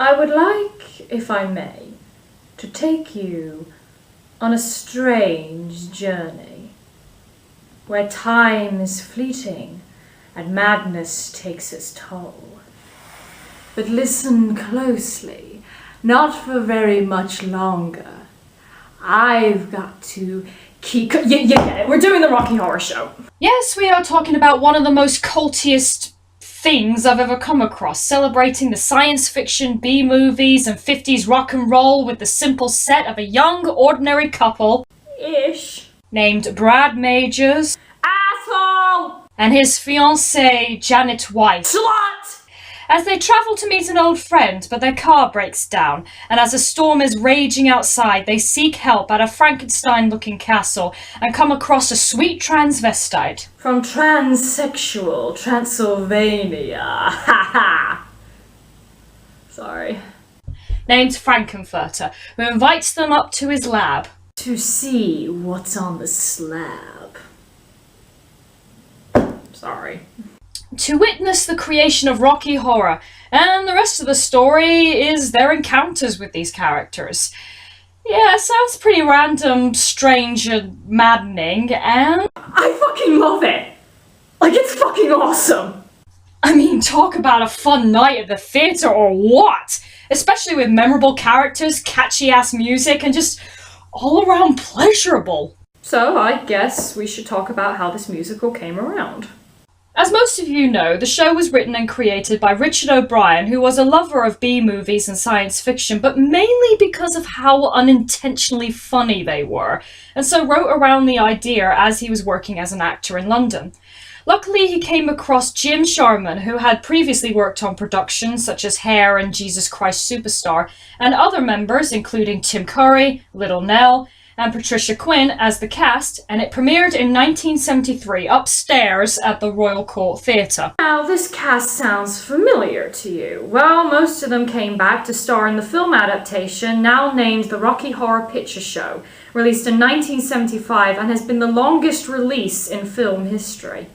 I would like, if I may, to take you on a strange journey, where time is fleeting and madness takes its toll. But listen closely, not for very much longer. I've got to keep... Yeah, we're doing the Rocky Horror Show. Yes, we are talking about one of the most cultiest things I've ever come across, celebrating the science fiction, B-movies, and 50s rock and roll with the simple set of a young, ordinary couple... Ish. ...named Brad Majors... Asshole! ...and his fiancée, Janet White. Slut! As they travel to meet an old friend, but their car breaks down, and as a storm is raging outside, they seek help at a Frankenstein-looking castle and come across a sweet transvestite. From transsexual Transylvania. Ha ha! Sorry. Named Frankenfurter, who invites them up to his lab. To see what's on the slab. Sorry. To witness the creation of Rocky Horror, and the rest of the story is their encounters with these characters. Yeah, it sounds pretty random, strange, and maddening, and... I fucking love it! Like, it's fucking awesome! I mean, talk about a fun night at the theatre or what? Especially with memorable characters, catchy-ass music, and just all-around pleasurable. So, I guess we should talk about how this musical came around. As most of you know, the show was written and created by Richard O'Brien, who was a lover of B-movies and science fiction, but mainly because of how unintentionally funny they were, and so wrote around the idea as he was working as an actor in London. Luckily, he came across Jim Sharman, who had previously worked on productions such as Hair and Jesus Christ Superstar, and other members, including Tim Curry, Little Nell, and Patricia Quinn as the cast, and it premiered in 1973 upstairs at the Royal Court Theatre. Now, this cast sounds familiar to you. Well, most of them came back to star in the film adaptation, now named The Rocky Horror Picture Show, released in 1975 and has been the longest release in film history.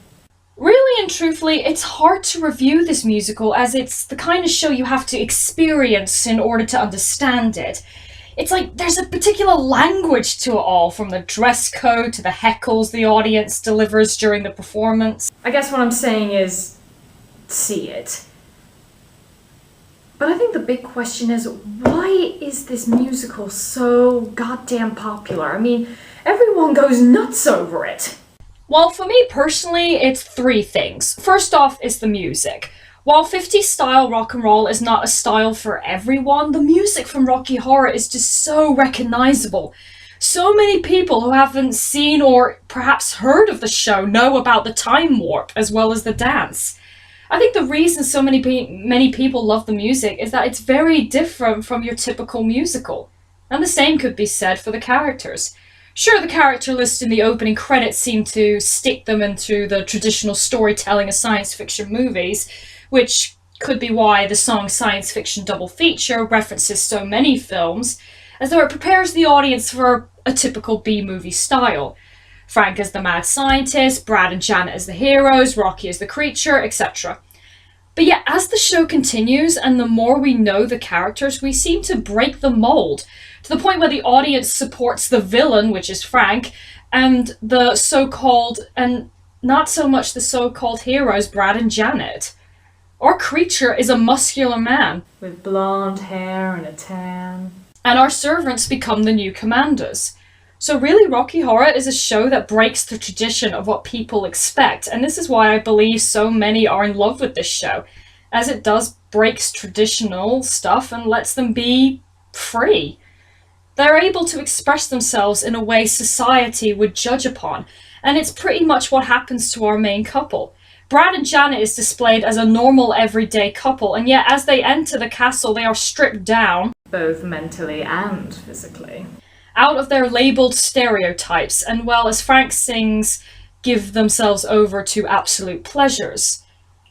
Really and truthfully, it's hard to review this musical as it's the kind of show you have to experience in order to understand it. It's like there's a particular language to it all, from the dress code to the heckles the audience delivers during the performance. I guess what I'm saying is, see it. But I think the big question is, why is this musical so goddamn popular? I mean, everyone goes nuts over it. Well, for me personally, it's three things. First off is the music. While 50s style rock and roll is not a style for everyone, the music from Rocky Horror is just so recognizable. So many people who haven't seen or perhaps heard of the show know about the time warp as well as the dance. I think the reason so many people love the music is that it's very different from your typical musical. And the same could be said for the characters. Sure, the character list in the opening credits seem to stick them into the traditional storytelling of science fiction movies, which could be why the song Science Fiction Double Feature references so many films, as though it prepares the audience for a typical B-movie style. Frank as the mad scientist, Brad and Janet as the heroes, Rocky as the creature, etc. But yet, as the show continues, and the more we know the characters, we seem to break the mold, to the point where the audience supports the villain, which is Frank, and the so-called, and not so much the so-called heroes, Brad and Janet. Our creature is a muscular man with blonde hair and a tan. And our servants become the new commanders. So really, Rocky Horror is a show that breaks the tradition of what people expect, and this is why I believe so many are in love with this show, as it breaks traditional stuff and lets them be free. They're able to express themselves in a way society would judge upon, and it's pretty much what happens to our main couple. Brad and Janet is displayed as a normal everyday couple, and yet as they enter the castle they are stripped down, both mentally and physically, out of their labelled stereotypes, and well, as Frank sings, give themselves over to absolute pleasures.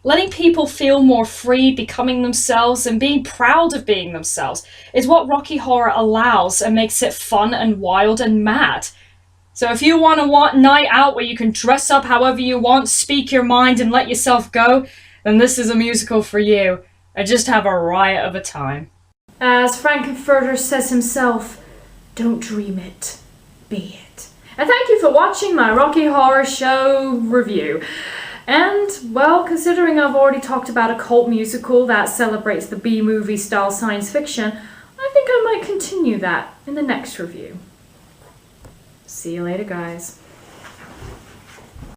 Letting people feel more free, becoming themselves, and being proud of being themselves is what Rocky Horror allows and makes it fun and wild and mad. So if you want a night out where you can dress up however you want, speak your mind, and let yourself go, then this is a musical for you. And just have a riot of a time. As Frankenfurter says himself, don't dream it, be it. And thank you for watching my Rocky Horror Show review. And, well, considering I've already talked about a cult musical that celebrates the B-movie style science fiction, I think I might continue that in the next review. See you later, guys.